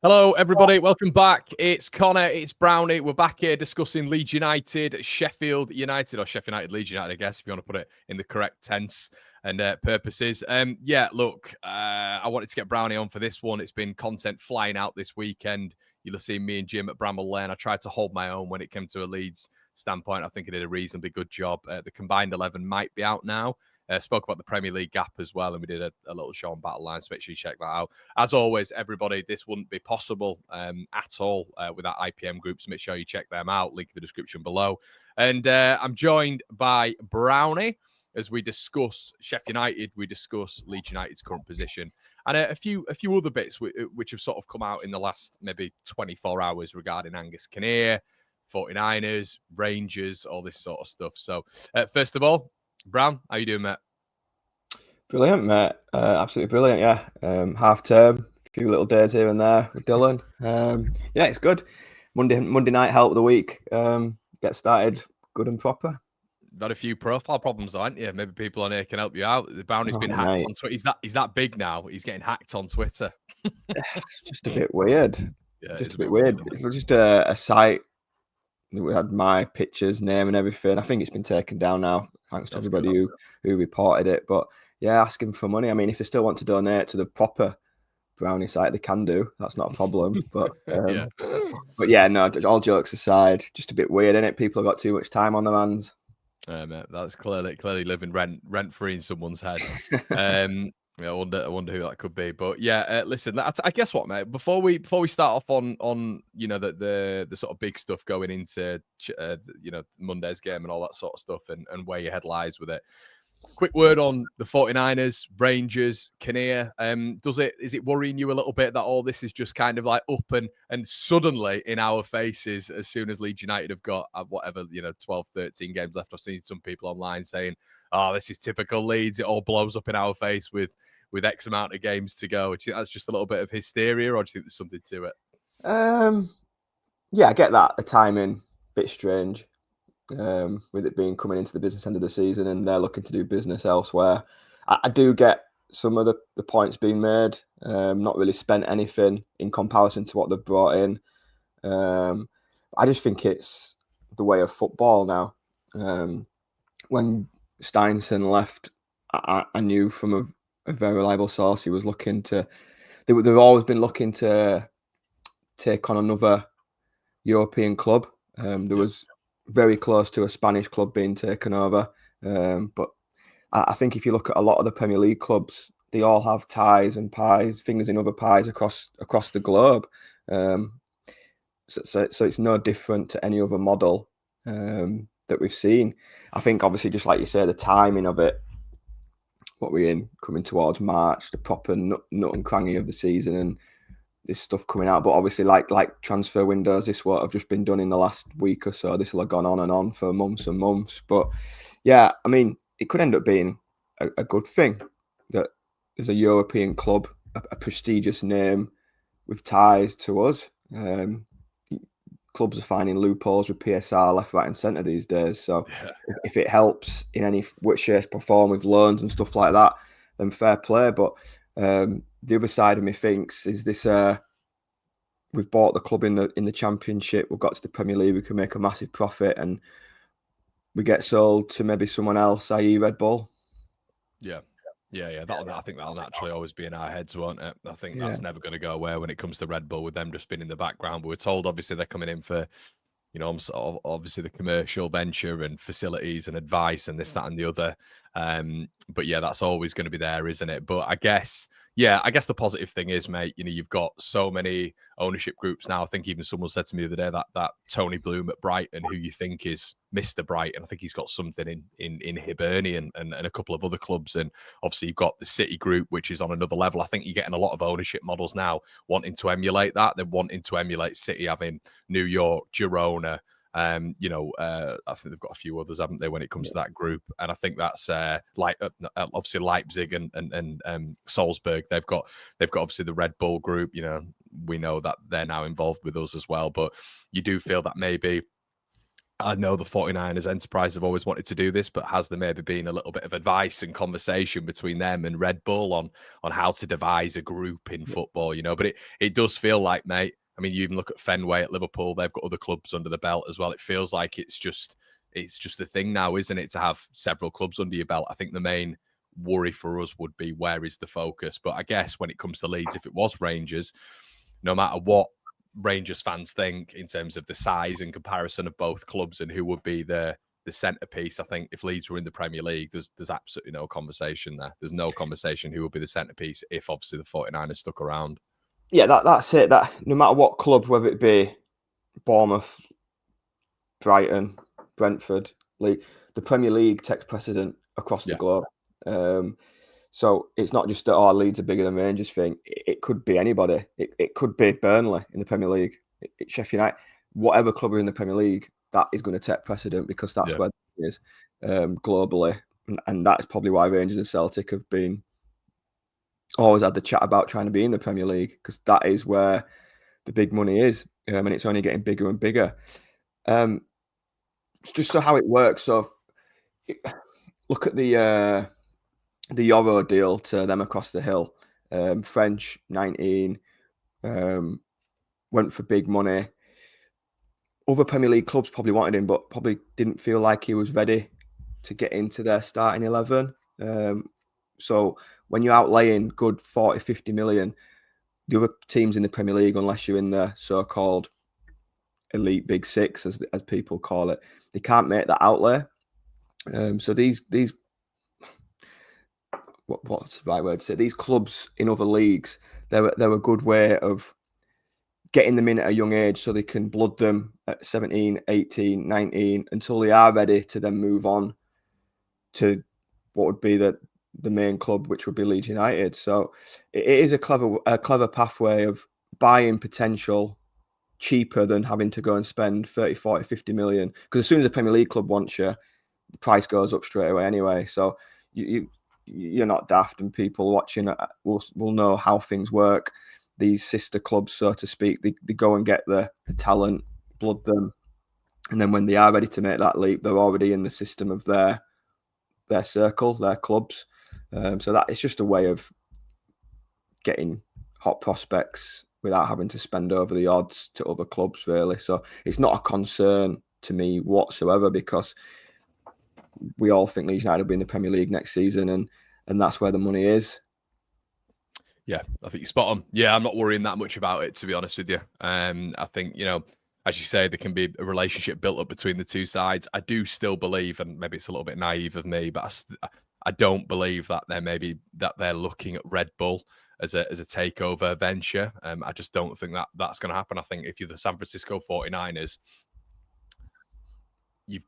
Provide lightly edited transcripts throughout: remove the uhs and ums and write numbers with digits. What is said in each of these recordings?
Hello, everybody. Welcome back. It's Conor. It's Brownie. We're back here discussing Leeds United, Sheffield United, or Sheffield United, Leeds United, I guess, if you want to put it in the correct tense and purposes. Look, I wanted to get Brownie on for this one. It's been content flying out this weekend. You'll have seen me and Jim at Bramall Lane. I tried to hold my own when it came to a Leeds standpoint. I think I did a reasonably good job. The combined 11 might be out now. Spoke about the Premier League gap as well, and we did a little show on Battle Line, so make sure you check that out. As always, everybody, this wouldn't be possible at all without IPM Group, so make sure you check them out. Link in the description below. And I'm joined by Brownie as we discuss Sheffield United, we discuss Leeds United's current position, and a few other bits which have sort of come out in the last maybe 24 hours regarding Angus Kinnear, 49ers, Rangers, all this sort of stuff. So first of all, Brown, how you doing, mate? Brilliant, mate. Absolutely brilliant, yeah. Half term, a few little days here and there with Dylan. Yeah, it's good. Monday night help of the week. Get started good and proper. Got a few profile problems, aren't you? Maybe people on here can help you out. The Brownie's been hacked on Twitter. He's that big now. He's getting hacked on Twitter. It's just a bit weird. Yeah, just a bit weird. It's just a site. We had my pictures, name, and everything. I think it's been taken down now. Thanks to everybody who reported it. But yeah, asking for money. I mean, if they still want to donate to the proper Brownie site, they can do. That's not a problem. But yeah, no. All jokes aside, just a bit weird, isn't it? People have got too much time on their hands. Mate, that's clearly living rent free in someone's head. I wonder who that could be. But yeah, listen, I guess what, mate. Before we start off on the sort of big stuff going into Monday's game and all that sort of stuff and where your head lies with it. Quick word on the 49ers, Rangers, Kinnear. Is it worrying you a little bit that all this is just kind of like up and suddenly in our faces as soon as Leeds United have got 12, 13 games left? I've seen some people online saying, "Oh, this is typical Leeds. It all blows up in our face with X amount of games to go." Do you think that's just a little bit of hysteria, or do you think there's something to it? Yeah, I get that. The timing, a bit strange. With it being coming into the business end of the season and they're looking to do business elsewhere. I do get some of the points being made. Not really spent anything in comparison to what they've brought in. I just think it's the way of football now. When Steinson left, I knew from a very reliable source he was looking to. They've always been looking to take on another European club. There was very close to a Spanish club being taken over. But I think if you look at a lot of the Premier League clubs, they all have ties and pies, fingers in other pies across the globe. So it's no different to any other model that we've seen. I think obviously, just like you say, the timing of it, what we're in coming towards March, the proper nut and cranny of the season and this stuff coming out, but obviously like transfer windows, this what have just been done in the last week or so. This will have gone on and on for months and months. But yeah, I mean, it could end up being a good thing that there's a European club, a prestigious name with ties to us. Clubs are finding loopholes with PSR left, right, and centre these days. So if it helps in any which shape or form with loans and stuff like that, then fair play. But the other side of me thinks is this: we've bought the club in the Championship. We've got to the Premier League. We can make a massive profit, and we get sold to maybe someone else, i.e., Red Bull. Yeah. I think that'll naturally always be in our heads, won't it? I think that's never going to go away when it comes to Red Bull, with them just being in the background. But we're told, obviously, they're coming in for, obviously the commercial venture and facilities and advice and this, that, and the other. But yeah, that's always going to be there, isn't it? But I guess the positive thing is, mate, you've got so many ownership groups now. I think even someone said to me the other day that Tony Bloom at Brighton, who you think is Mr. Brighton, I think he's got something in Hibernia and a couple of other clubs. And obviously you've got the City Group, which is on another level. I think you're getting a lot of ownership models now wanting to emulate that. They're wanting to emulate City having New York, Girona, I think they've got a few others, haven't they, when it comes to that group? And I think that's obviously Leipzig and Salzburg. They've got obviously the Red Bull group. We know that they're now involved with us as well. But you do feel that maybe I know the 49ers enterprise have always wanted to do this, but has there maybe been a little bit of advice and conversation between them and Red Bull on how to devise a group in football, you know? But it does feel like, mate, I mean, you even look at Fenway at Liverpool, they've got other clubs under the belt as well. It feels like it's just the thing now, isn't it, to have several clubs under your belt? I think the main worry for us would be, where is the focus? But I guess when it comes to Leeds, if it was Rangers, no matter what Rangers fans think in terms of the size and comparison of both clubs and who would be the centerpiece, I think if Leeds were in the Premier League, there's absolutely no conversation there. There's no conversation who would be the centerpiece if obviously the 49ers stuck around. Yeah, that's it. That no matter what club, whether it be Bournemouth, Brighton, Brentford, League, the Premier League takes precedent across the globe. So it's not just that our Leeds are bigger than Rangers thing. It could be anybody. It could be Burnley in the Premier League. Sheffield United, whatever club are in the Premier League, that is going to take precedent because that's where it is globally. And that's probably why Rangers and Celtic have been always had the chat about trying to be in the Premier League, because that is where the big money is. And it's only getting bigger and bigger. Just so how it works. So look at the Euro deal to them across the hill. French 19 went for big money. Other Premier League clubs probably wanted him, but probably didn't feel like he was ready to get into their starting 11. So when you're outlaying good 40, 50 million, the other teams in the Premier League, unless you're in the so-called elite big six, as people call it, they can't make that outlay. So these what's the right word to say? These clubs in other leagues, they're a good way of getting them in at a young age so they can blood them at 17, 18, 19 until they are ready to then move on to what would be the main club, which would be Leeds United. So it is a clever pathway of buying potential cheaper than having to go and spend 30, 40, 50 million. Because as soon as a Premier League club wants you, the price goes up straight away anyway. So you're not daft, and people watching will know how things work. These sister clubs, so to speak, they go and get the talent, blood them, and then when they are ready to make that leap, they're already in the system of their circle, their clubs. So that it's just a way of getting hot prospects without having to spend over the odds to other clubs, really. So it's not a concern to me whatsoever, because we all think Leeds United will be in the Premier League next season, and that's where the money is. Yeah, I think you're spot on. Yeah, I'm not worrying that much about it, to be honest with you. I think, you know, as you say, there can be a relationship built up between the two sides. I do still believe, and maybe it's a little bit naive of me, but I don't believe that they're looking at Red Bull as a takeover venture. I just don't think that's going to happen. I think if you're the San Francisco 49ers, you've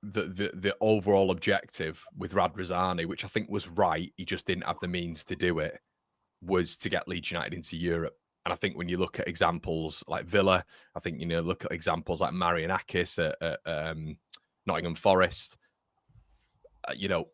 the overall objective with Radrizzani, which I think was right, he just didn't have the means to do it, was to get Leeds United into Europe. And I think when you look at examples like Villa, I think, you know, look at examples like Marianakis at Nottingham Forest, you know,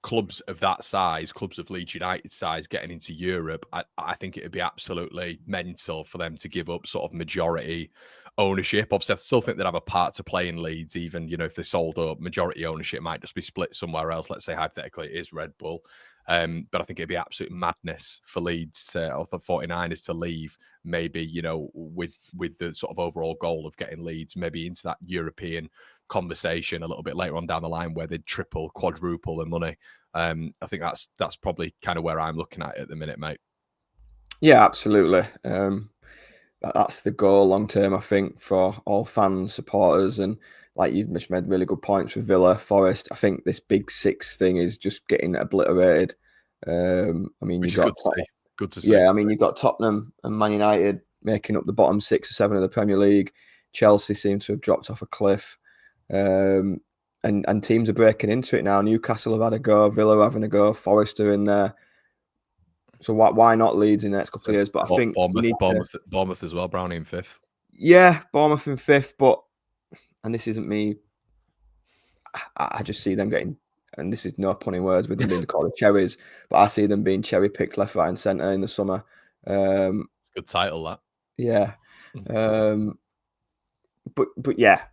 clubs of that size, clubs of Leeds United size getting into Europe, I think it would be absolutely mental for them to give up sort of majority ownership. Obviously, I still think they'd have a part to play in Leeds, even, you know, if they sold up, majority ownership might just be split somewhere else. Let's say hypothetically it is Red Bull. But I think it'd be absolute madness for Leeds or the 49ers to leave, maybe, you know, with the sort of overall goal of getting Leeds maybe into that European conversation a little bit later on down the line where they'd triple, quadruple the money. I think that's probably kind of where I'm looking at the minute, mate. Yeah, absolutely. That's the goal long term, I think, for all fans, supporters, and like you've just made really good points with Villa, Forest. I think this big six thing is just getting obliterated. I mean, Which you've got good to see. Yeah, I mean, you've got Tottenham and Man United making up the bottom 6 or 7 of the Premier League. Chelsea seem to have dropped off a cliff. And teams are breaking into it now. Newcastle have had a go, Villa having a go, Forest are in there. So why not Leeds in the next couple of years? But I think Bournemouth as well, Brownie in 5th. Yeah, Bournemouth in 5th, but, and this isn't me, I just see them getting, and this is no pun in words with them being called cherries, but I see them being cherry picked left, right, and centre in the summer. It's a good title, that. Yeah. But yeah,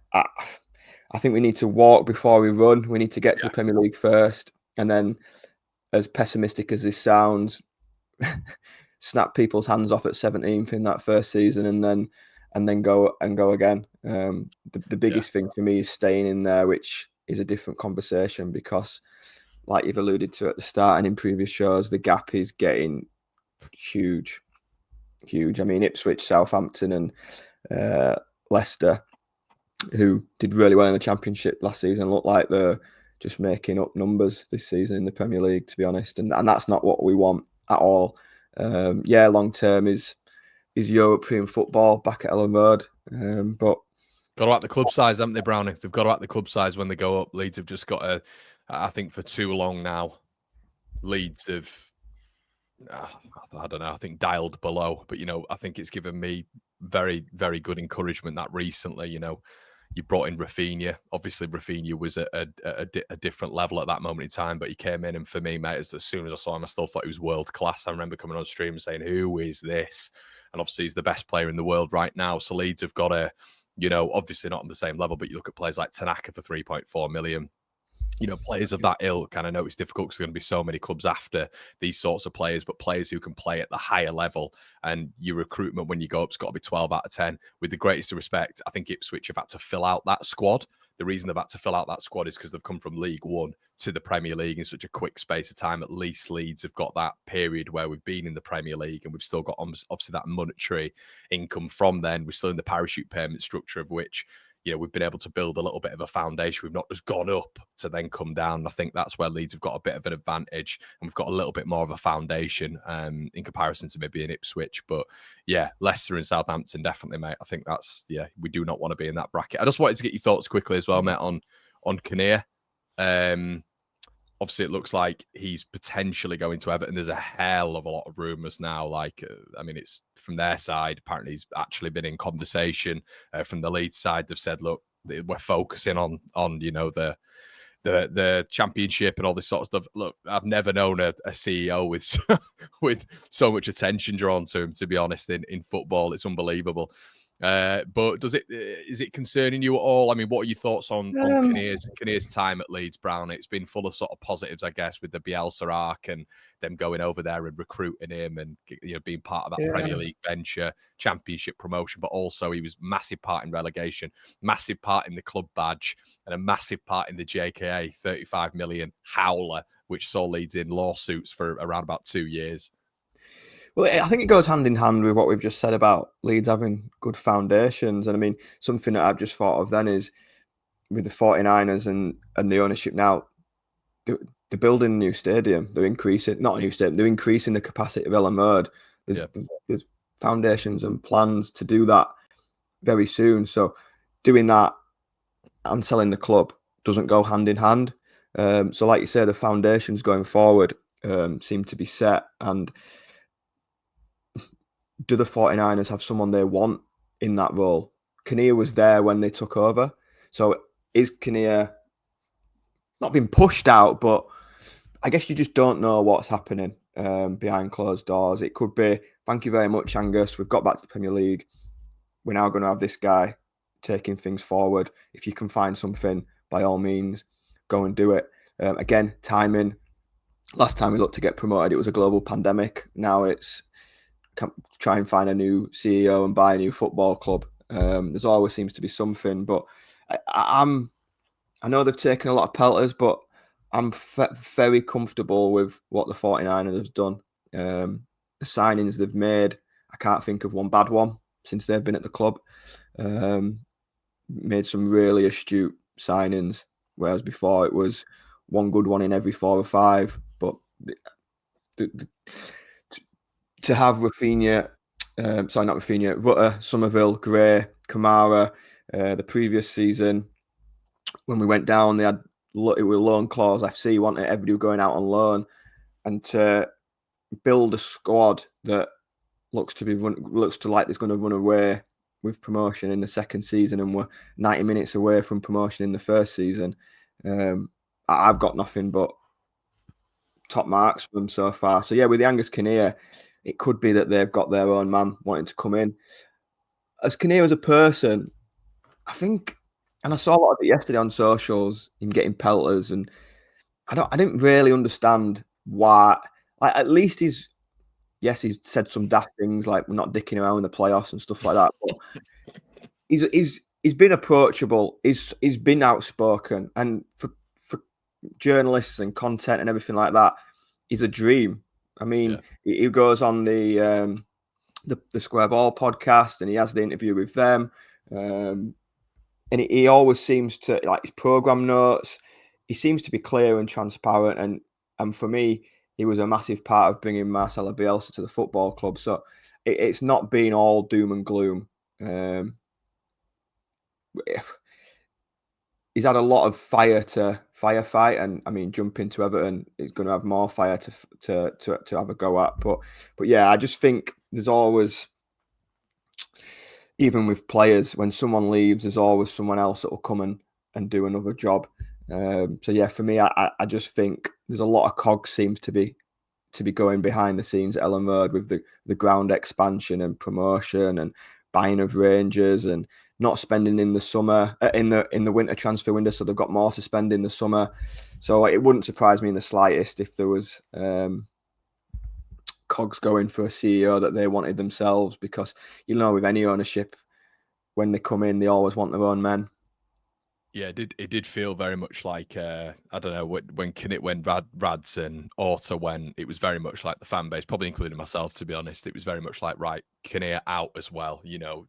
I think we need to walk before we run. We need to get to the Premier League first, and then, as pessimistic as this sounds, snap people's hands off at 17th in that first season, and then go again. The biggest thing for me is staying in there, which is a different conversation because, like you've alluded to at the start and in previous shows, the gap is getting huge. I mean, Ipswich, Southampton, and Leicester, who did really well in the Championship last season, look like they're just making up numbers this season in the Premier League, to be honest, and that's not what we want at all. Long term is European football back at Ellen Road, but got to up the club size, haven't they, Brownie? They've got to up the club size when they go up. Leeds have just got to, I think for too long now, Leeds have, I don't know, I think dialed below. But, I think it's given me very, very good encouragement that recently, you brought in Rafinha. Obviously, Rafinha was at a different level at that moment in time, but he came in, and for me, mate, as soon as I saw him, I still thought he was world class. I remember coming on stream and saying, "Who is this?" And obviously, he's the best player in the world right now. So Leeds have got a, obviously not on the same level, but you look at players like Tanaka for 3.4 million. Players of that ilk, and I know it's difficult because there's going to be so many clubs after these sorts of players, but players who can play at the higher level, and your recruitment when you go up has got to be 12 out of 10. With the greatest of respect, I think Ipswich have had to fill out that squad. The reason they've had to fill out that squad is because they've come from League One to the Premier League in such a quick space of time. At least Leeds have got that period where we've been in the Premier League and we've still got obviously that monetary income from then. We're still in the parachute payment structure of which, we've been able to build a little bit of a foundation. We've not just gone up to then come down. And I think that's where Leeds have got a bit of an advantage, and we've got a little bit more of a foundation in comparison to maybe in Ipswich. But yeah, Leicester and Southampton, definitely, mate. I think that's, we do not want to be in that bracket. I just wanted to get your thoughts quickly as well, mate, on Kinnear. Obviously, it looks like he's potentially going to Everton. There's a hell of a lot of rumours now. It's from their side. Apparently, he's actually been in conversation. From the Leeds side, they've said, look, we're focusing on the championship and all this sort of stuff. Look, I've never known a CEO with so much attention drawn to him, to be honest, in football. It's unbelievable. But is it concerning you at all? I mean, what are your thoughts on Kinnear's time at Leeds, Brown? It's been full of sort of positives, I guess, with the Bielsa arc and them going over there and recruiting him and being part of that Premier League venture, Championship promotion, but also he was massive part in relegation, massive part in the club badge, and a massive part in the JKA 35 million howler, which saw Leeds in lawsuits for around about 2 years. Well, I think it goes hand in hand with what we've just said about Leeds having good foundations. And I mean, something that I've just thought of then is with the 49ers and the ownership now, they're building a new stadium. They're increasing, not a new stadium, they're increasing the capacity of Ellen Road. There's foundations and plans to do that very soon. So doing that and selling the club doesn't go hand in hand. So like you say, the foundations going forward seem to be set. And do the 49ers have someone they want in that role? Kinnear was there when they took over. So is Kinnear not been pushed out, but I guess you just don't know what's happening behind closed doors. It could be, thank you very much, Angus. We've got back to the Premier League. We're now going to have this guy taking things forward. If you can find something, by all means, go and do it. Again, timing. Last time we looked to get promoted, it was a global pandemic. Now it's try and find a new CEO and buy a new football club. There's always seems to be something, but I know they've taken a lot of pelters, but I'm very comfortable with what the 49ers have done. The signings they've made, I can't think of one bad one since they've been at the club. Made some really astute signings, whereas before it was one good one in every 4 or 5. But to have Rafinha, Rutter, Somerville, Gray, Kamara, the previous season, when we went down, it was loan clause FC, wanted everybody going out on loan, and to build a squad that looks like it's going to run away with promotion in the second season, and we're 90 minutes away from promotion in the first season. I've got nothing but top marks for them so far. So yeah, with the Angus Kinnear, it could be that they've got their own man wanting to come in. As Kinnear as a person, I think And I saw a lot of it yesterday on socials, him getting pelters, and I didn't really understand why. Like, at least he's said some daft things like we're not dicking around in the playoffs and stuff like that. But he's been approachable. He's been outspoken, and for journalists and content and everything like that, he's a dream. I mean, he goes on the Square Ball podcast, and he has the interview with them. And he always seems to, like, his program notes, he seems to be clear and transparent. And for me, he was a massive part of bringing Marcelo Bielsa to the football club. So it's not been all doom and gloom. He's had a lot of fire to firefight, and I mean, jumping to Everton, he's going to have more fire to have a go at. But yeah, I just think there's always, even with players, when someone leaves, there's always someone else that will come and do another job. So yeah, for me, I just think there's a lot of cogs seems to be going behind the scenes at Ellen Road with the ground expansion and promotion and buying of Rangers and not spending in the summer in the winter transfer window, so they've got more to spend in the summer. So it wouldn't surprise me in the slightest if there was cogs going for a CEO that they wanted themselves, because with any ownership, when they come in, they always want their own men. Yeah, it did feel very much like I don't know, when Kinnear went, Rads and Orta went, it was very much like the fan base, probably including myself, to be honest. It was very much like, right, Kinnear out as well.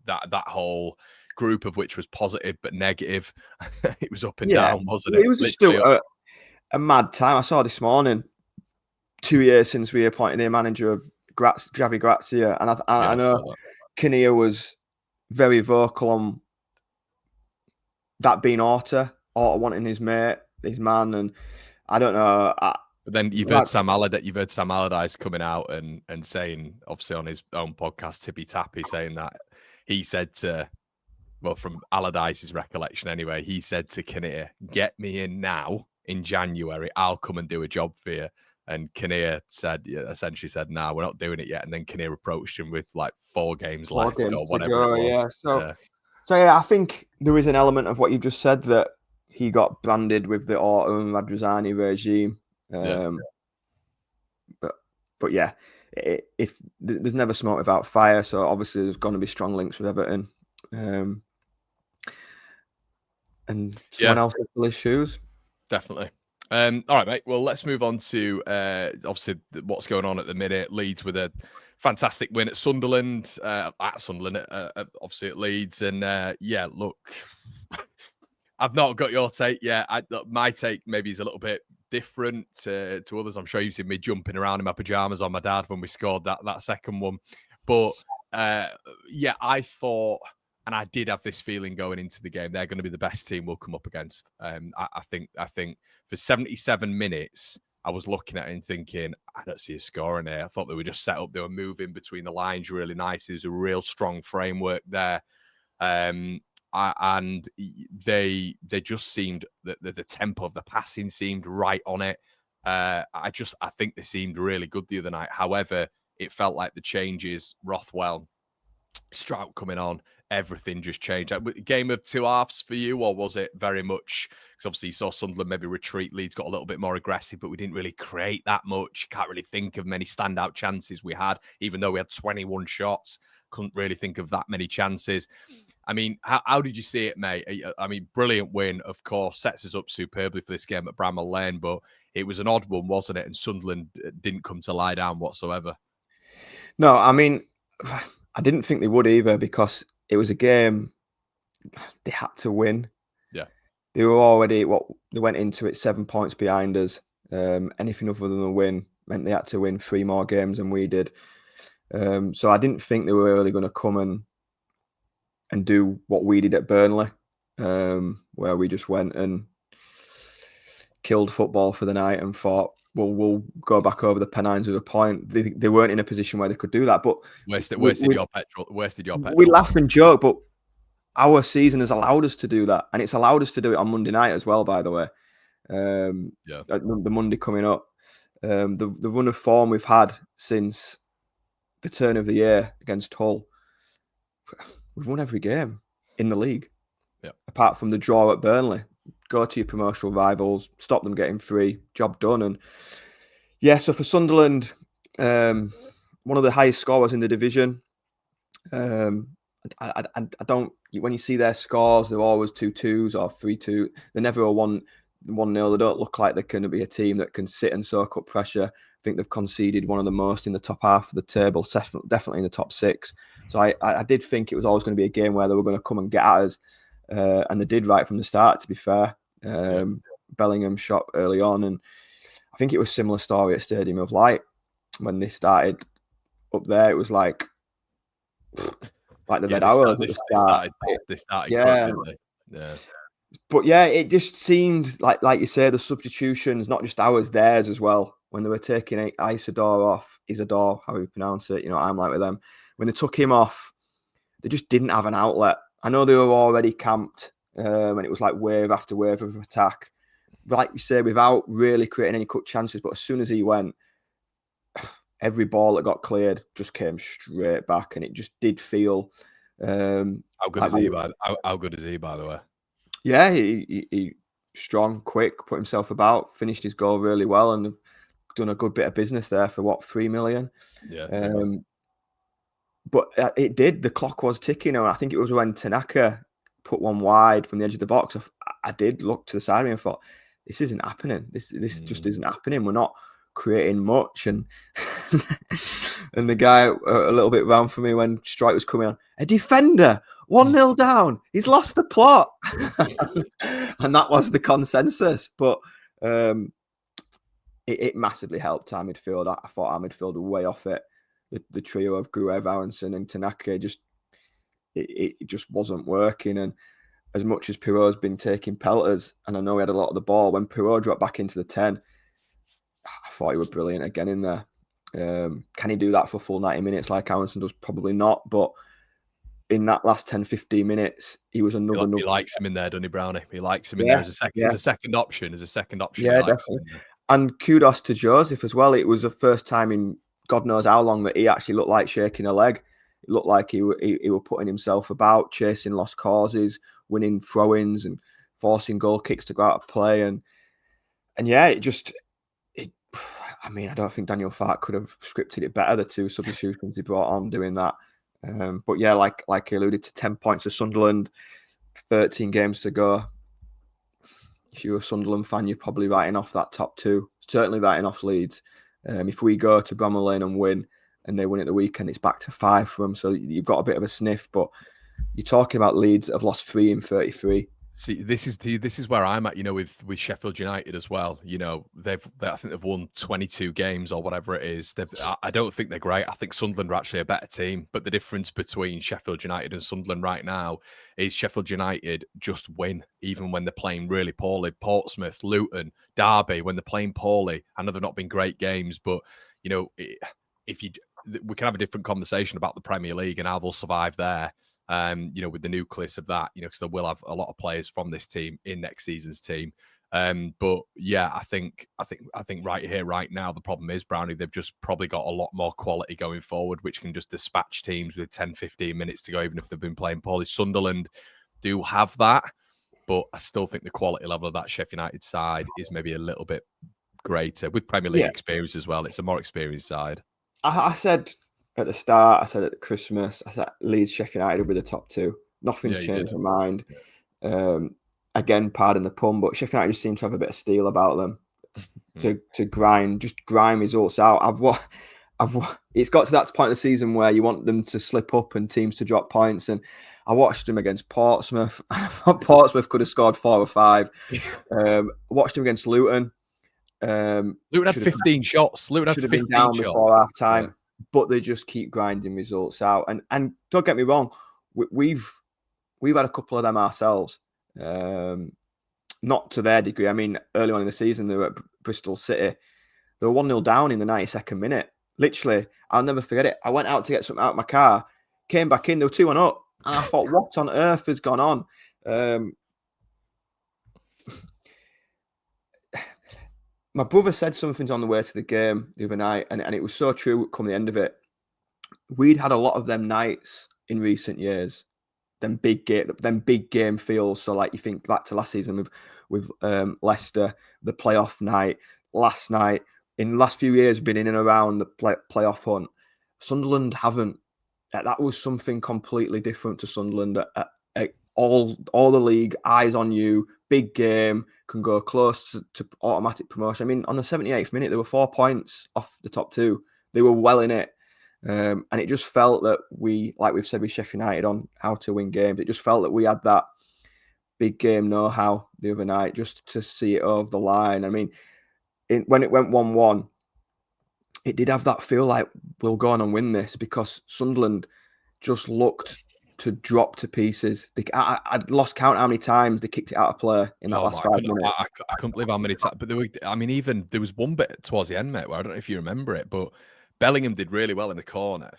That whole group, of which was positive but negative. It was up and down, wasn't it? It was just still a mad time. I saw this morning, 2 years since we appointed the manager of Javi Grazia, and I know Kinnear was very vocal on that being Orta wanting his mate, his man, and I don't know. But then you've heard Sam Allardyce coming out and saying, obviously on his own podcast, Tippy Tappy, saying that he said to, well, from Allardyce's recollection anyway, he said to Kinnear, "Get me in now in January, I'll come and do a job for you." And Kinnear essentially said, "No, we're not doing it yet." And then Kinnear approached him with like 4 games left or whatever it was. Yeah. So yeah, I think there is an element of what you just said, that he got branded with the Orta and Radrizzani regime. But yeah, if there's never smoke without fire, so obviously there's going to be strong links with Everton, and someone else will fill his shoes. Definitely. All right, mate. Well, let's move on to obviously what's going on at the minute. Leeds with a fantastic win at Sunderland, obviously at Leeds, and look, I've not got your take yet. My take maybe is a little bit different to others. I'm sure you've seen me jumping around in my pajamas on my dad when we scored that second one, but I thought, and I did have this feeling going into the game, they're going to be the best team we'll come up against. I think for 77 minutes, I was looking at it and thinking, I don't see a score in here. I thought they were just set up. They were moving between the lines really nicely. There's a real strong framework there. And they just seemed that the tempo of the passing seemed right on it. I think they seemed really good the other night. However, it felt like the changes, Rothwell, Strout coming on, everything just changed. Game of two halves for you, or was it very much, because obviously you saw Sunderland maybe retreat, Leeds got a little bit more aggressive, but we didn't really create that much. Can't really think of many standout chances we had, even though we had 21 shots. Couldn't really think of that many chances. I mean, how did you see it, mate? I mean, brilliant win, of course, sets us up superbly for this game at Bramall Lane, but it was an odd one, wasn't it? And Sunderland didn't come to lie down whatsoever. No, I mean, I didn't think they would either, because it was a game they had to win. Yeah. They were already, they went into it 7 points behind us. Anything other than a win meant they had to win 3 more games than we did. So I didn't think they were really going to come and do what we did at Burnley, where we just went and killed football for the night and thought, well, we'll go back over the Pennines with a point. They weren't in a position where they could do that. But wasted your petrol. We laugh and joke, but our season has allowed us to do that, and it's allowed us to do it on Monday night as well. By the way, the Monday coming up, the run of form we've had since the turn of the year against Hull, we've won every game in the league. apart from the draw at Burnley. Go to your promotional rivals, stop them getting 3, job done. And yeah, so for Sunderland, one of the highest scorers in the division. I don't. When you see their scores, they're always 2-2s or 3-2. They're never a 1-0. They don't look like they're going to be a team that can sit and soak up pressure. I think they've conceded one of the most in the top half of the table, definitely in the top 6. So I did think it was always going to be a game where they were going to come and get at us, and they did right from the start. To be fair, Bellingham shot early on, and I think it was a similar story at Stadium of Light when they started up there. It was like the Red Arrows at the start. They started quick, didn't they? Yeah. But yeah, it just seemed like you say, the substitutions, not just ours, theirs as well. When they were taking Isidore, how you pronounce it, I'm like with them. When they took him off, they just didn't have an outlet. I know they were already camped, and it was like wave after wave of attack. But like you say, without really creating any cut chances. But as soon as he went, every ball that got cleared just came straight back, and it just did feel. How good is he? How good is he, by the way? Yeah, he strong, quick, put himself about, finished his goal really well, and they've done a good bit of business there for 3 million. Yeah. But it did. The clock was ticking, and I think it was when Tanaka put one wide from the edge of the box. I did look to the side of me and thought, this isn't happening. This just isn't happening. We're not creating much, and and the guy a little bit round for me when strike was coming on. A defender, 1-0 down. He's lost the plot, and that was the consensus. But it massively helped our midfield. I thought our midfield were way off it. The trio of Gruev, Aronson, and Tanaka it just wasn't working. And as much as Pirot's been taking pelters, and I know he had a lot of the ball, when Pirot dropped back into the 10, I thought he was brilliant again in there. Can he do that for a full 90 minutes like Aronson does? Probably not. But in that last 10, 15 minutes, he was another. He likes him in there, doesn't he, Brownie? He likes him in there as a second option. Yeah, definitely. And kudos to Joseph as well. It was the first time in God knows how long that he actually looked like shaking a leg. It looked like he were putting himself about, chasing lost causes, winning throw-ins and forcing goal kicks to go out of play. And yeah, I don't think Daniel Farke could have scripted it better, the 2 substitutions he brought on doing that. But yeah, like he alluded to, 10 points to Sunderland, 13 games to go. If you're a Sunderland fan, you're probably writing off that top 2. Certainly writing off Leeds. If we go to Bramall Lane and win, and they win at the weekend, it's back to 5 for them. So you've got a bit of a sniff. But you're talking about Leeds that have lost 3 in 33. See, this is where I'm at, with Sheffield United as well. I think they've won 22 games or whatever it is. I don't think they're great. I think Sunderland are actually a better team. But the difference between Sheffield United and Sunderland right now is Sheffield United just win, even when they're playing really poorly. Portsmouth, Luton, Derby, when they're playing poorly. I know they've not been great games, but we can have a different conversation about the Premier League and how they'll survive there. With the nucleus of that, because they will have a lot of players from this team in next season's team. But yeah, I think right here, right now, the problem is, Brownie, they've just probably got a lot more quality going forward, which can just dispatch teams with 10, 15 minutes to go, even if they've been playing poorly. Sunderland do have that, but I still think the quality level of that Sheffield United side is maybe a little bit greater with Premier League experience as well. It's a more experienced side. I said at the start, I said at Christmas, I said Leeds, Sheffield United will be the top 2. Nothing's changed my mind. Again, pardon the pun, but Sheffield United just seem to have a bit of steel about them to grind results out. It's got to that point of the season where you want them to slip up and teams to drop points. And I watched them against Portsmouth. I thought Portsmouth could have scored 4 or 5. Watched them against Luton. Luton had 15 shots. Luton had 15 down shots before half time. Yeah. But they just keep grinding results out. And don't get me wrong, we've had a couple of them ourselves. Not to their degree. I mean, early on in the season, they were at Bristol City. They were 1-0 down in the 92nd minute. Literally, I'll never forget it. I went out to get something out of my car, came back in, they were 2-1 up. And I thought, what on earth has gone on? My brother said something on the way to the game the other night, and it was so true come the end of it. We'd had a lot of them nights in recent years. them big game feels. So like you think back to last season with Leicester, the playoff night, last night. In the last few years, been in and around the playoff hunt. Sunderland haven't. That was something completely different to Sunderland. All the league, eyes on you, big game, can go close to automatic promotion. I mean, on the 78th minute, there were 4 points off the top two. They were well in it. And it just felt that like we've said with Sheffield United on how to win games, it just felt that we had that big game know-how the other night just to see it over the line. I mean, when it went 1-1, it did have that feel like we'll go on and win this, because Sunderland just looked to drop to pieces. I'd lost count how many times they kicked it out of play in that last 5 minutes. I couldn't believe how many times. But even there was one bit towards the end, mate, where I don't know if you remember it, but Bellingham did really well in the corner.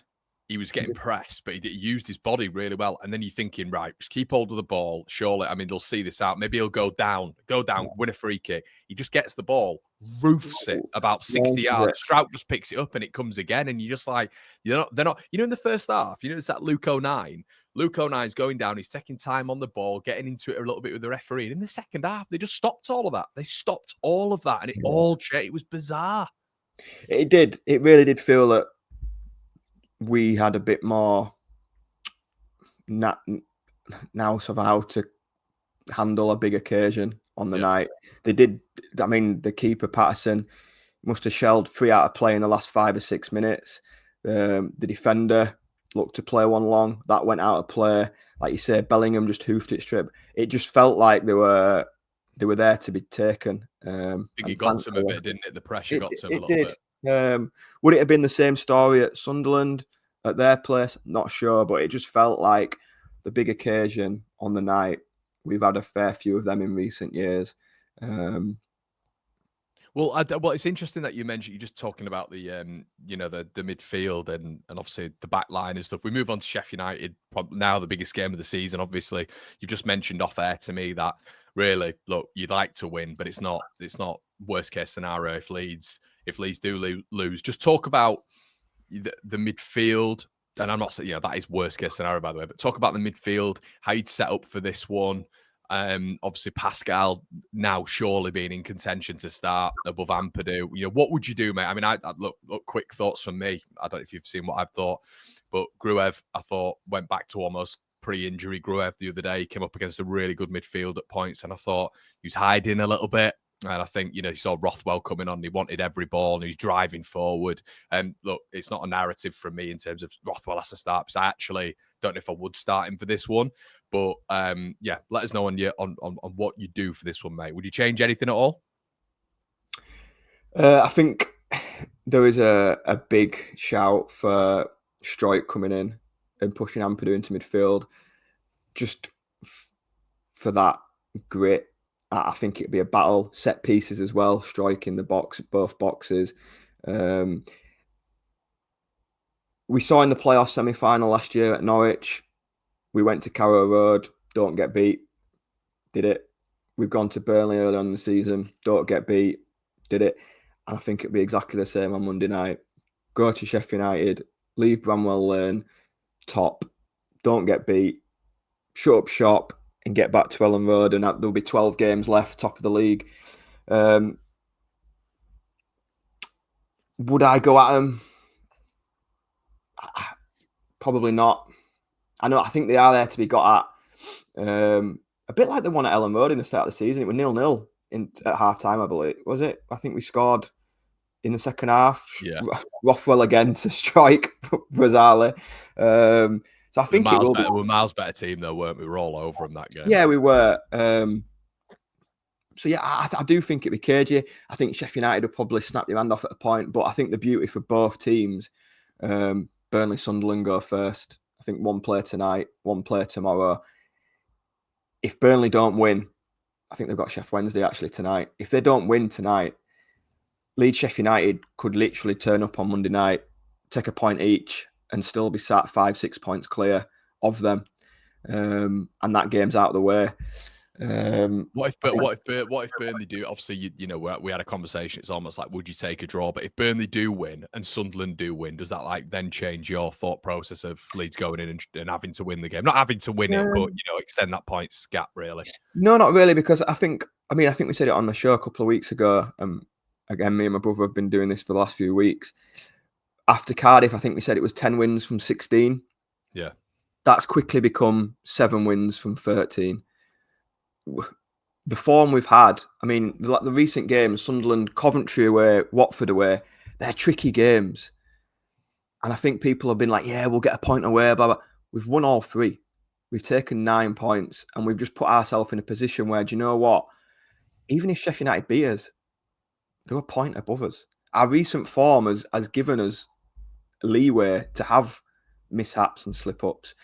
He was getting pressed, but he used his body really well. And then you're thinking, right, just keep hold of the ball. Surely, I mean, they'll see this out. Maybe he'll go down, win a free kick. He just gets the ball, roofs it about 60 yards. Strout just picks it up and it comes again. And you're just like, they're not, in the first half, it's that Luke O'Nien. Luke O'Nien's going down, he's taking time on the ball, getting into it a little bit with the referee. And in the second half, they just stopped all of that. They stopped all of that. And it all changed. It was bizarre. It did. It really did feel that we had a bit more now of how to handle a big occasion on the night. They did. I mean, the keeper, Patterson, must have shelled 3 out of play in the last 5 or 6 minutes. The defender looked to play one long. That went out of play. Like you say, Bellingham just hoofed it straight. It just felt like they were there to be taken. I think it got to him a bit, didn't it? The pressure got to him a little bit. Would it have been the same story at Sunderland at their place? Not sure, but it just felt like the big occasion on the night. We've had a fair few of them in recent years. Well, it's interesting that you mentioned, you're just talking about the the midfield and obviously the back line and stuff. We move on to Sheffield United, now the biggest game of the season. Obviously, you've just mentioned off air to me that really, look, you'd like to win, but it's not worst case scenario if Leeds do lose. Just talk about the midfield, and I'm not saying that is worst case scenario, by the way, but talk about the midfield, how you'd set up for this one. Obviously Pascal now surely being in contention to start above Ampadu. What would you do, mate? I mean, I look, quick thoughts from me. I don't know if you've seen what I've thought, but Gruev, I thought, went back to almost pre-injury Gruev the other day. He came up against a really good midfield at points, and I thought he was hiding a little bit. And I think, you saw Rothwell coming on. He wanted every ball and he's driving forward. And look, it's not a narrative from me in terms of Rothwell has to start, because I actually don't know if I would start him for this one. But let us know on what you do for this one, mate. Would you change anything at all? I think there is a big shout for Struijk coming in and pushing Ampadu into midfield. Just for that grit. I think it'd be a battle. Set pieces as well. Struijk in the box, both boxes. We saw in the playoff semi-final last year at Norwich, we went to Carrow Road, don't get beat, did it. We've gone to Burnley early on in the season, don't get beat, did it. And I think it'd be exactly the same on Monday night. Go to Sheffield United, leave Bramwell Lane, top, don't get beat, shut up shop, and get back to Ellen Road, and there'll be 12 games left, top of the league. Would I go at them? Probably not. I think they are there to be got at. A bit like the one at Ellen Road in the start of the season. It was 0-0 at half-time, I believe. Was it? I think we scored in the second half. Yeah. Rothwell again to strike Brazali. So I think it will be. We're a miles better team, though, weren't we? We were all over them that game. Yeah, we were. So, yeah, I do think it'd be cagey. I think Sheffield United will probably snap your hand off at a point. But I think the beauty for both teams, Burnley, Sunderland go first. I think one play tonight, one play tomorrow. If Burnley don't win, I think they've got Sheff Wednesday actually tonight. If they don't win tonight, Leeds, Sheffield United could literally turn up on Monday night, take a point each, and still be sat 5-6 points clear of them. And that game's out of the way. What if Burnley do? Obviously, we had a conversation. It's almost like, would you take a draw? But if Burnley do win and Sunderland do win, does that then change your thought process of Leeds going in and having to win the game? Not having to win it, but extend that points gap. Really? No, not really, because I think we said it on the show a couple of weeks ago. Again, me and my brother have been doing this for the last few weeks. After Cardiff, I think we said it was 10 wins from 16. Yeah, that's quickly become 7 wins from 13. The form we've had, the recent games, Sunderland, Coventry away, Watford away, they're tricky games. And I think people have been like, yeah, we'll get a point away, blah, blah. We've won all 3. We've taken 9 points, and we've just put ourselves in a position where, do you know what? Even if Sheffield United beat us, they're a point above us. Our recent form has given us leeway to have mishaps and slip-ups.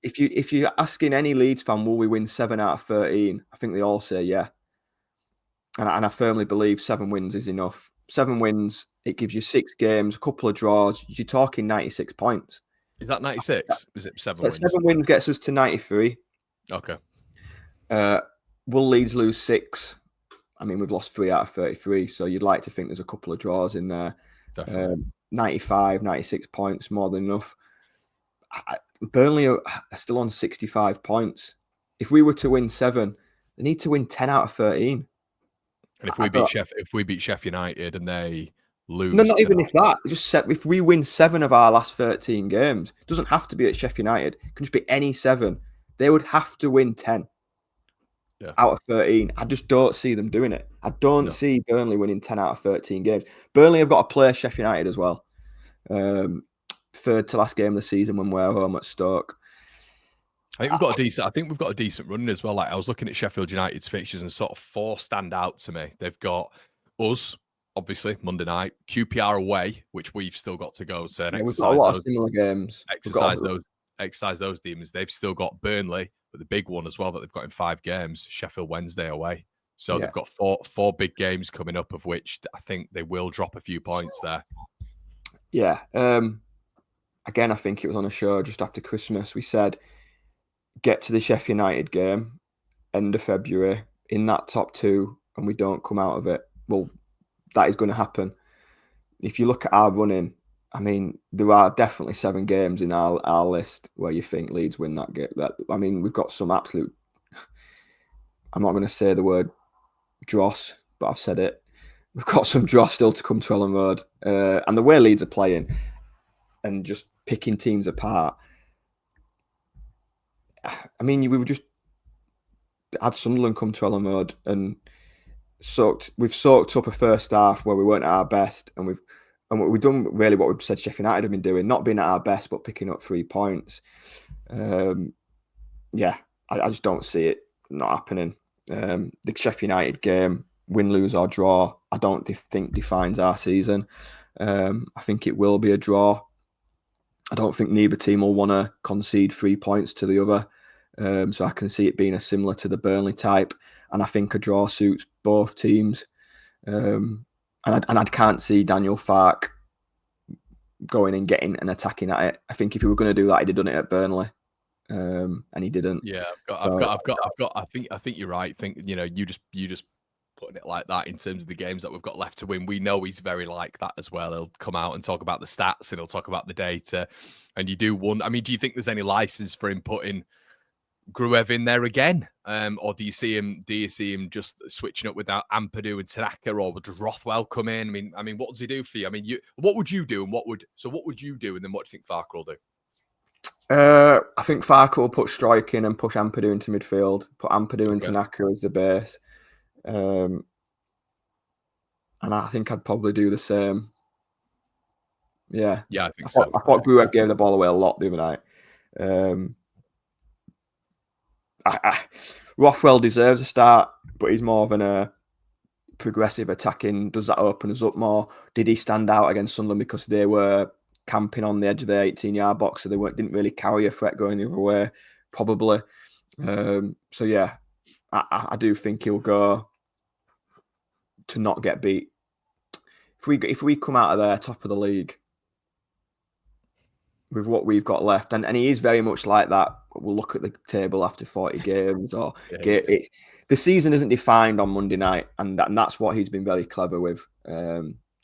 If you're asking any Leeds fan, will we win 7 out of 13? I think they all say yeah. And I firmly believe 7 wins is enough. 7 wins, it gives you 6 games, a couple of draws. You're talking 96 points. Is that 96? Is it 7 wins? 7 wins gets us to 93. Okay. Will Leeds lose 6? We've lost 3 out of 33, so you'd like to think there's a couple of draws in there. Definitely. 95, 96 points, more than enough. Burnley are still on 65 points. If we were to win 7, they need to win 10 out of 13. And if we beat Sheffield United and they lose, no, not even if that. If we win 7 of our last 13 games, it doesn't have to be at Sheffield United. It can just be any 7. They would have to win 10 out of 13. I just don't see them doing it. I don't see Burnley winning 10 out of 13 games. Burnley have got to play Sheffield United as well. Third to last game of the season when we're home at Stoke. I think we've got a decent run as well. Like, I was looking at Sheffield United's fixtures and sort of 4 stand out to me. They've got us, obviously, Monday night, QPR away, which we've still got to go to and we've got a lot of similar games. Exercise those demons. They've still got Burnley, but the big one as well that they've got in 5 games, Sheffield Wednesday away. So they've got four big games coming up, of which I think they will drop a few points there. Yeah. Again, I think it was on a show just after Christmas. We said, get to the Sheffield United game, end of February, in that top 2, and we don't come out of it. Well, that is going to happen. If you look at our running, there are definitely 7 games in our list where you think Leeds win that game. We've got some absolute... I'm not going to say the word dross, but I've said it. We've got some dross still to come to Ellen Road. And the way Leeds are playing and just picking teams apart, we would just had Sunderland come to Ellen Road and we've soaked up a first half where we weren't at our best, and we've done really what we've said Sheffield United have been doing, not being at our best, but picking up 3 points. I just don't see it not happening. The Sheffield United game, win, lose or draw, I don't think defines our season. I think it will be a draw. I don't think neither team will want to concede 3 points to the other. So I can see it being similar to the Burnley type. And I think a draw suits both teams. And I can't see Daniel Farke going and getting and attacking at it. I think if he were going to do that, he'd have done it at Burnley. And he didn't. Yeah, I think you're right. I think, you just putting it like that in terms of the games that we've got left to win. We know he's very like that as well. He'll come out and talk about the stats and he'll talk about the data. And you do wonder, do you think there's any license for him putting Gruev in there again? Or do you see him just switching up without Ampadu and Tanaka, or would Rothwell come in? What does he do for you? What would you do, and what would you do, and then what do you think Farke will do? I think Farke will put Strike in and push Ampadu into midfield, put Ampadu and Tanaka as the base. And I think I'd probably do the same. Yeah. Yeah, I think so. I thought Gruev gave the ball away a lot the other night. Rothwell deserves a start, but he's more of a progressive attacking. Does that open us up more? Did he stand out against Sunderland because they were camping on the edge of their 18-yard box, so they didn't really carry a threat going the other way? Probably. So yeah, I do think he'll go to not get beat. If we come out of there top of the league with what we've got left, and he is very much like that. we'll look at the table after 40 games, or Yeah, the season isn't defined on Monday night, and that's what he's been very clever with.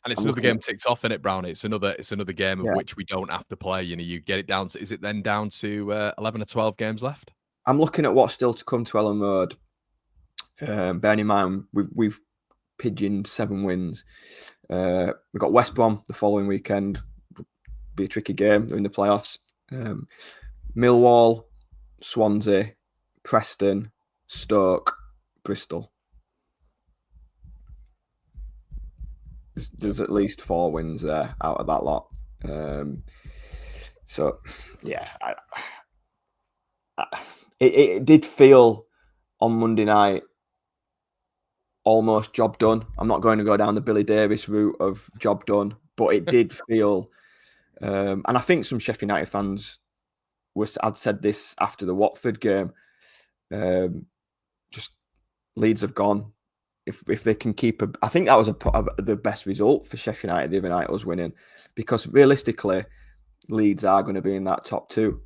and it's I'm another looking game ticked off, in it, Brownie. It's another game of Yeah. which we don't have to play. You get it down to, is it then down to 11 or 12 games left? I'm looking at what's still to come to Ellen Road. Bearing in mind, we've pigeoned 7 wins. We've got West Brom the following weekend. Be a tricky game. They're in the playoffs. Millwall, Swansea, Preston, Stoke, Bristol. There's at least 4 wins there out of that lot. So, yeah, it did feel on Monday night almost job done. I'm not going to go down the Billy Davies route of job done, but it did feel, and I think some Sheffield United fans had said this after the Watford game. Just Leeds have gone. If they can keep I think that was the best result for Sheffield United the other night, was winning, because realistically, Leeds are going to be in that top 2.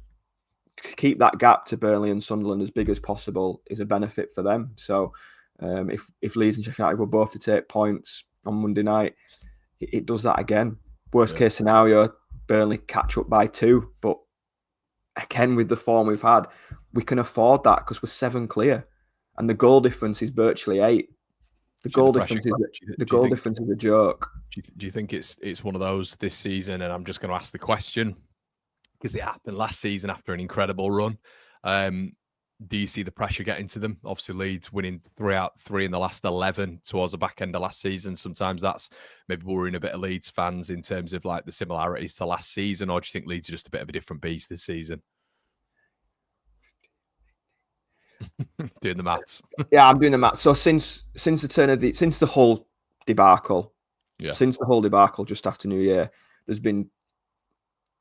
To keep that gap to Burnley and Sunderland as big as possible is a benefit for them. So if Leeds and Sheffield United were both to take points on Monday night, it does that again. Worst case scenario, Burnley catch up by 2. But again, with the form we've had, we can afford that because we're 7 clear. And the goal difference is virtually 8. The goal difference is a joke. Do you think it's one of those this season? And I'm just going to ask the question, because it happened last season after an incredible run. Do you see the pressure getting to them? Obviously, Leeds winning 3 out of 3 in the last 11 towards the back end of last season. Sometimes that's maybe worrying a bit of Leeds fans in terms of like the similarities to last season, or do you think Leeds are just a bit of a different beast this season? Doing the maths. Yeah, I'm doing the maths. So since the whole debacle, just after New Year, there's been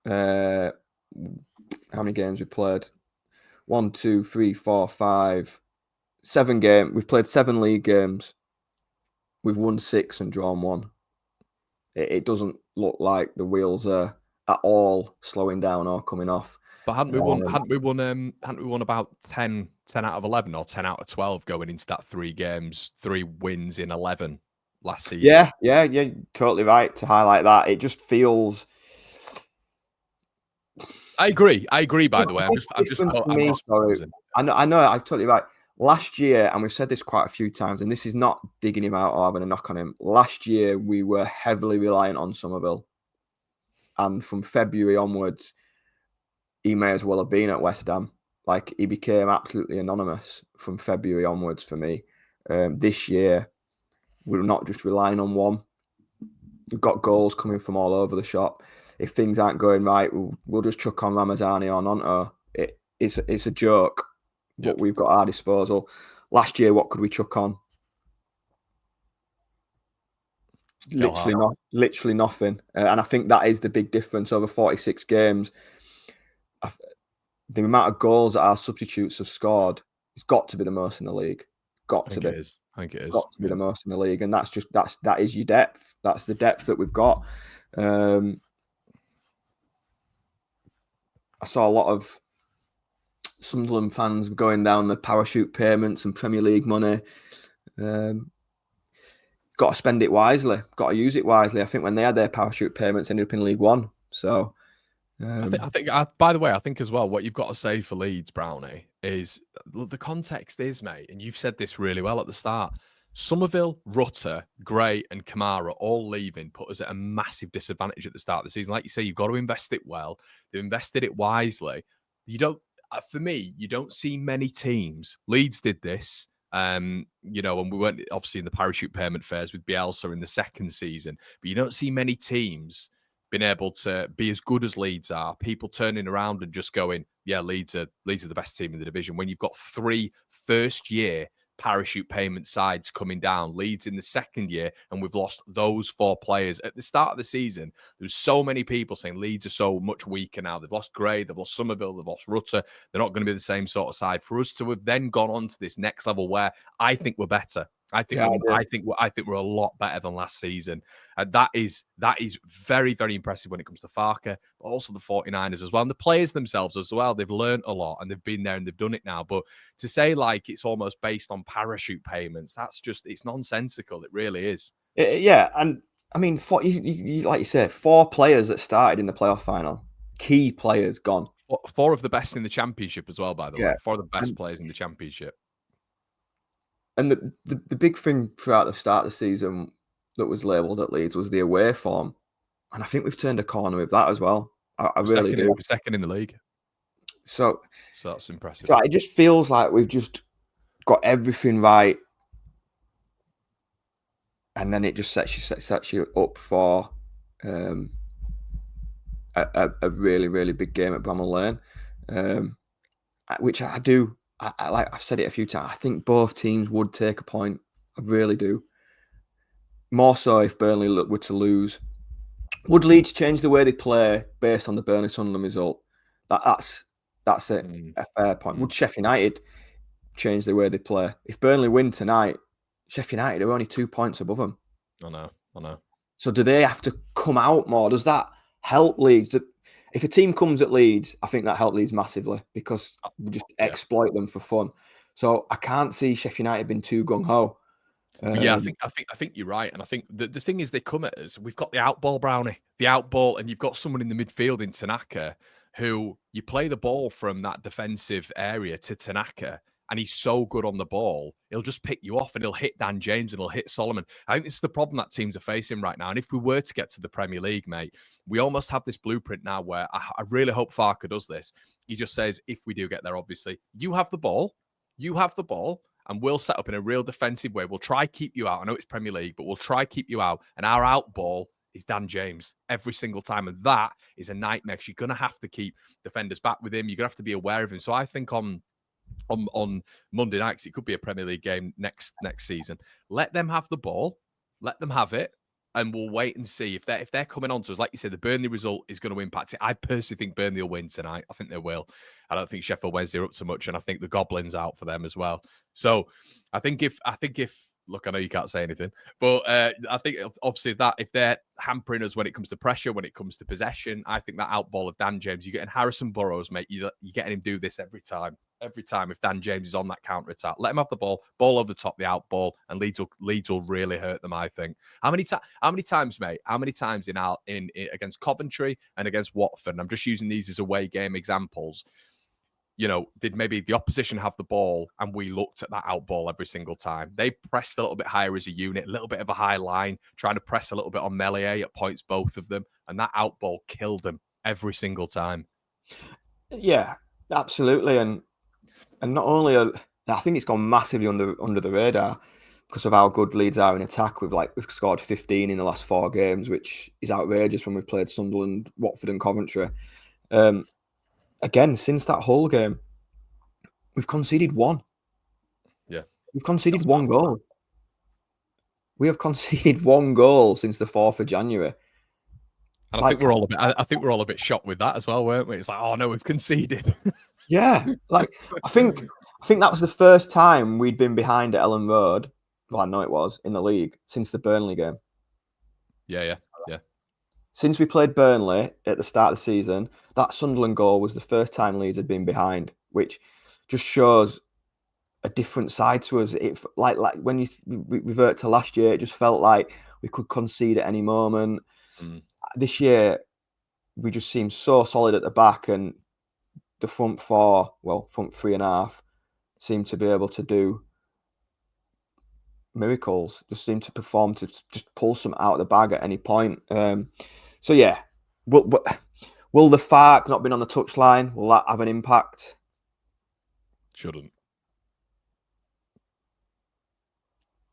how many games we played? 1, 2, 3, 4, 5, 7 games. We've played 7 league games. We've won 6 and drawn 1. It doesn't look like the wheels are at all slowing down or coming off. But hadn't we won about 10 out of 11 or 10 out of 12 going into that 3 wins in 11 last season? Yeah, totally right to highlight that. It just feels. I agree. By the way, I know. I'm totally right. Last year, and we've said this quite a few times, and this is not digging him out or having a knock on him. Last year, we were heavily reliant on Somerville, and from February onwards, he may as well have been at West Ham. Like, he became absolutely anonymous from February onwards for me. This year, we're not just relying on one. We've got goals coming from all over the shop. If things aren't going right, we'll just chuck on Ramazani or Nonto. It's a joke what we've got at our disposal. Last year, what could we chuck on? Literally nothing. And I think that is the big difference over 46 games. The amount of goals that our substitutes have scored has got to be the most in the league. I think it is. Got to be the most in the league, and that is your depth. That's the depth that we've got. I saw a lot of Sunderland fans going down the parachute payments and Premier League money. Got to spend it wisely. Got to use it wisely. I think when they had their parachute payments, ended up in League One. So. I think. By the way, I think as well, what you've got to say for Leeds, Brownie, is the context is, mate, and you've said this really well at the start. Somerville, Rutter, Gray, and Kamara all leaving put us at a massive disadvantage at the start of the season. Like you say, you've got to invest it well. They've invested it wisely. You don't. For me, you don't see many teams. Leeds did this. And we weren't obviously in the parachute payment fairs with Bielsa in the second season, but you don't see many teams been able to be as good as Leeds are, people turning around and just going, yeah, Leeds are the best team in the division. When you've got 3 first-year parachute payment sides coming down, Leeds in the second year, and we've lost those 4 players. At the start of the season, there's so many people saying Leeds are so much weaker now. They've lost Gray, they've lost Somerville, they've lost Rutter. They're not going to be the same sort of side. For us to have then gone on to this next level where I think we're better. I think we're a lot better than last season. And that is very, very impressive when it comes to Farke, but also the 49ers as well. And the players themselves as well. They've learned a lot and they've been there and they've done it now. But to say like it's almost based on parachute payments, it's nonsensical. It really is. Yeah, and I mean, like you said, 4 players that started in the playoff final, key players gone. 4 of the best in the championship as well, by the way. 4 of the best and, players in the championship. And the big thing throughout the start of the season that was labelled at Leeds was the away form. And I think we've turned a corner with that as well. I really do. We're second in the league. So that's impressive. So it just feels like we've just got everything right. And then it just sets you up for a really, really big game at Bramall Lane, which I do. Like I've said it a few times. I think both teams would take a point. I really do. More so if Burnley were to lose. Would Leeds change the way they play based on the Burnley-Sunderland result? That's a fair point. Would Sheffield United change the way they play? If Burnley win tonight, Sheffield United are only 2 points above them. I know. So do they have to come out more? Does that help Leeds? If a team comes at Leeds, I think that helps Leeds massively because we just exploit them for fun. So I can't see Sheffield United being too gung-ho. I think you're right. And I think the thing is they come at us. We've got the outball, Brownie, and you've got someone in the midfield in Tanaka who you play the ball from that defensive area to Tanaka. And he's so good on the ball, he'll just pick you off and he'll hit Dan James and he'll hit Solomon. I think this is the problem that teams are facing right now. And if we were to get to the Premier League, mate, we almost have this blueprint now where I really hope Farke does this. He just says, if we do get there, obviously, you have the ball, and we'll set up in a real defensive way. We'll try keep you out. I know it's Premier League, but we'll try keep you out. And our out ball is Dan James every single time. And that is a nightmare because you're going to have to keep defenders back with him. You're going to have to be aware of him. So I think on Monday nights, it could be a Premier League game next season. Let them have the ball, let them have it, and we'll wait and see if they're coming on to us. Like you said, the Burnley result is going to impact it. I personally think Burnley will win tonight. I think they will. I don't think Sheffield Wednesday are up to much, and I think the Goblins out for them as well. So I think if look, I know you can't say anything, but I think obviously that if they're hampering us when it comes to pressure, when it comes to possession, I think that outball of Dan James, you're getting Harrison Burrows, mate. You're getting him do this every time. Every time if Dan James is on that counter attack, let him have the ball over the top, the out ball, and Leeds will really hurt them. I think. How many times, mate? How many times in against Coventry and against Watford? And I'm just using these as away game examples. You know, did maybe the opposition have the ball and we looked at that out ball every single time? They pressed a little bit higher as a unit, a little bit of a high line, trying to press a little bit on Meslier at points, both of them, and that out ball killed them every single time. Yeah, absolutely, and not only I think it's gone massively under the radar because of how good Leeds are in attack. We've scored 15 in the last 4 games, which is outrageous when we've played Sunderland, Watford, and Coventry. Again, since that whole game, we've conceded 1. Yeah, we've conceded 1 goal. We have conceded 1 goal since the 4th of January. And I think we're all a bit shocked with that as well, weren't we? It's like, oh no, we've conceded. Yeah, like I think that was the first time we'd been behind at Ellen Road. Well, I know it was in the league since the Burnley game. Yeah. Since we played Burnley at the start of the season, that Sunderland goal was the first time Leeds had been behind, which just shows a different side to us. It like when you revert to last year, it just felt like we could concede at any moment. This year, we just seem so solid at the back, and the front 3.5, seem to be able to do miracles. Just seem to perform to just pull some out of the bag at any point. So yeah, will the Farke not been on the touchline? Will that have an impact? Shouldn't.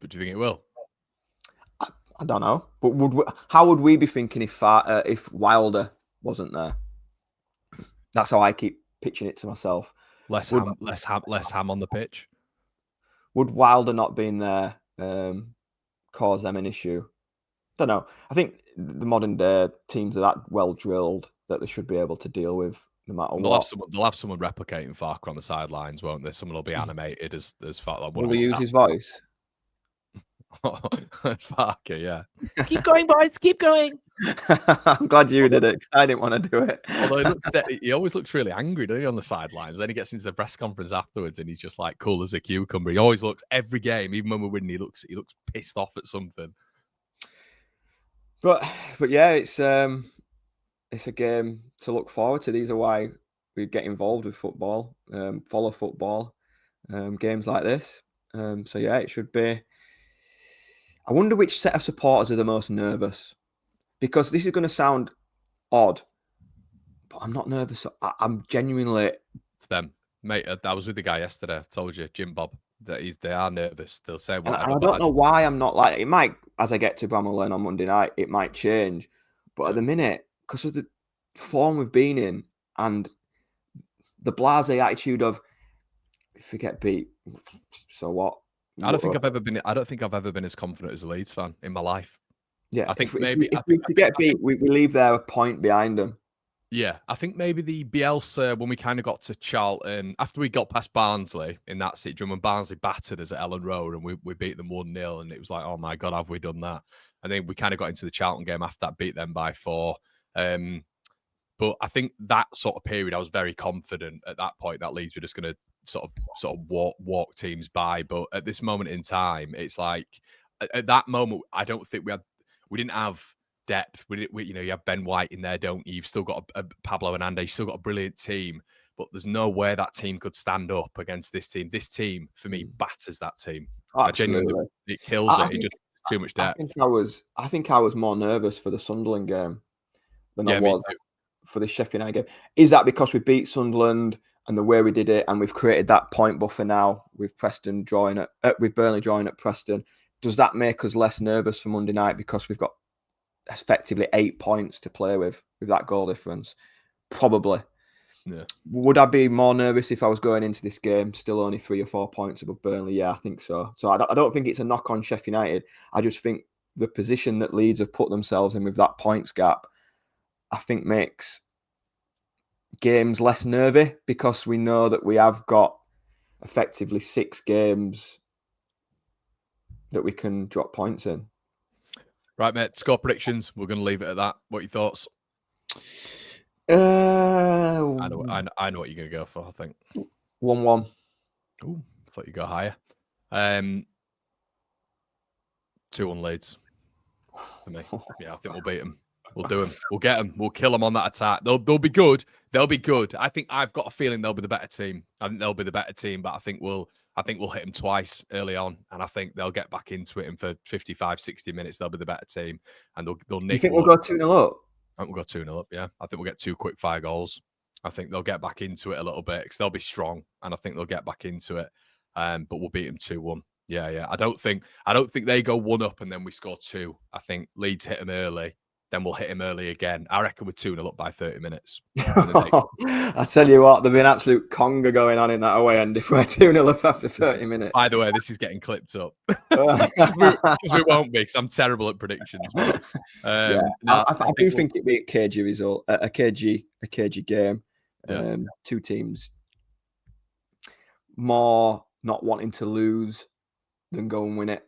But do you think it will? I don't know. But how would we be thinking if Wilder wasn't there? That's how I keep pitching it to myself. Less ham on the pitch. Would Wilder not being there cause them an issue? Don't know. I think the modern day teams are that well drilled that they should be able to deal with no matter what. They'll have someone replicating Farke on the sidelines, won't they? Someone will be animated as far. Will he use his voice? Parker, yeah. Keep going, boys. Keep going. I'm glad you did it. I didn't want to do it. Although he always looks really angry, doesn't he, on the sidelines? Then he gets into the press conference afterwards, and he's just like cool as a cucumber. He always looks every game, even when we're winning. He looks pissed off at something. But yeah, it's a game to look forward to. These are why we get involved with football, follow football, games like this. So yeah, it should be. I wonder which set of supporters are the most nervous, because this is going to sound odd, but I'm not nervous. I'm genuinely. It's them, mate. I was with the guy yesterday. I told you, Jim Bob, that they are nervous. They'll say whatever. And I don't know why I'm not like it. Might, as I get to Bramall Lane on Monday night, it might change. But at the minute, because of the form we've been in and the blasé attitude of if we get beat, so what? I don't think I've ever been as confident as a Leeds fan in my life. Yeah, I think if we get beat, we leave there a point behind them. Yeah, I think maybe the Bielsa, when we kind of got to Charlton, after we got past Barnsley in that situation, when Barnsley battered us at Ellen Road and we beat them 1-0, and it was like, oh my God, have we done that? And then we kind of got into the Charlton game after that, beat them by 4. But I think that sort of period, I was very confident at that point that Leeds were just going to sort of walk teams by. But at this moment in time, it's like at that moment, I don't think we didn't have depth. You have Ben White in there, don't you? You've still got a Pablo Hernandez. You've still got a brilliant team, but there's no way that team could stand up against this team. This team, for me, batters that team. Absolutely, it kills it. It's just too much depth. I think I was more nervous for the Sunderland game than I was for the Sheffield United game. Is that because we beat Sunderland and the way we did it, and we've created that point buffer now with Preston with Burnley drawing at Preston? Does that make us less nervous for Monday night because we've got effectively 8 points to play with that goal difference? Probably. Yeah. Would I be more nervous if I was going into this game still only 3 or 4 points above Burnley? Yeah, I think so. So I don't think it's a knock on Sheffield United. I just think the position that Leeds have put themselves in with that points gap, I think makes games less nervy, because we know that we have got effectively 6 games that we can drop points in. Right, mate. Score predictions. We're going to leave it at that. What are your thoughts? I know what you're going to go for, I think. 1-1. Ooh, I thought you'd go higher. 2-1 Leeds. For me. Yeah, I think we'll beat them. We'll do them. We'll get them. We'll kill them on that attack. They'll be good. They'll be good. I think I've got a feeling they'll be the better team. I think they'll be the better team, but I think we'll hit them twice early on, and I think they'll get back into it, and for 55, 60 minutes, they'll be the better team, and they'll nick. You think we'll go 2-0 up? I think we'll go 2-0 up, yeah. I think we'll get 2 quick fire goals. I think they'll get back into it a little bit because they'll be strong, and I think they'll get back into it. But we'll beat them 2-1. Yeah. I don't think they go 1 up and then we score 2. I think Leeds hit them early, then we'll hit him early again. I reckon we're 2-0 up by 30 minutes. I tell you what, there'll be an absolute conga going on in that away end if we're 2-0 up after 30 minutes. By the way, this is getting clipped up. Because we won't be, because I'm terrible at predictions. But, I do think it'd be a cagey result, a cagey game. Yeah. 2 teams more not wanting to lose than go and win it.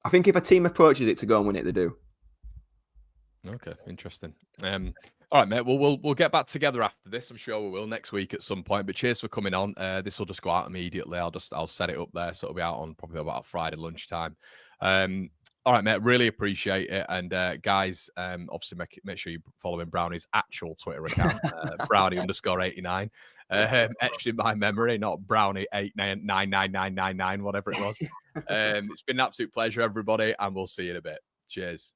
I think if a team approaches it to go and win it, they do. Okay, interesting. All right, mate. Well, we'll get back together after this. I'm sure we will next week at some point. But cheers for coming on. This will just go out immediately. I'll set it up there, so it'll be out on probably about Friday lunchtime. All right, mate. Really appreciate it. And guys, obviously make sure you follow in Brownie's actual Twitter account, Brownie_89. Etched in my memory, not Brownie 8999999, whatever it was. It's been an absolute pleasure, everybody, and we'll see you in a bit. Cheers.